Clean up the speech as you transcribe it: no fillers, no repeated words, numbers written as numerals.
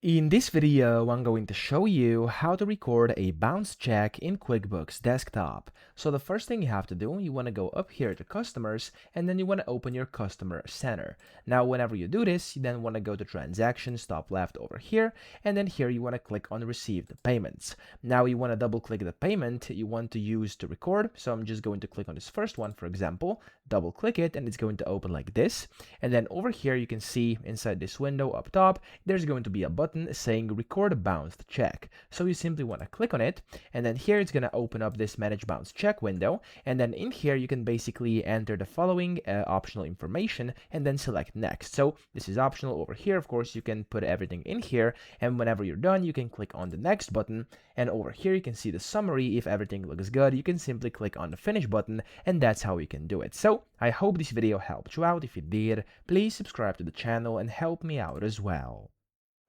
In this video, I'm going to show you how to record a bounce check in QuickBooks Desktop. So the first thing you have to do, you want to go up here to Customers, and then you want to open your Customer Center. Now, whenever you do this, you then want to go to Transactions, top left over here, and then here you want to click on Received Payments. Now, you want to double click the payment you want to use to record. So I'm just going to click on this first one, for example, double click it, and it's going to open like this. And then over here, you can see inside this window up top, there's going to be a button saying record a bounced check. So you simply want to click on it, and then here it's going to open up this manage bounce check window, and then in here you can basically enter the following optional information and then select next. So this is optional over here. Of course, you can put everything in here, and whenever you're done, you can click on the next button, and over here you can see the summary. If everything looks good, you can simply click on the finish button, and that's how you can do it. So I hope this video helped you out. If it did, please subscribe to the channel and help me out as well.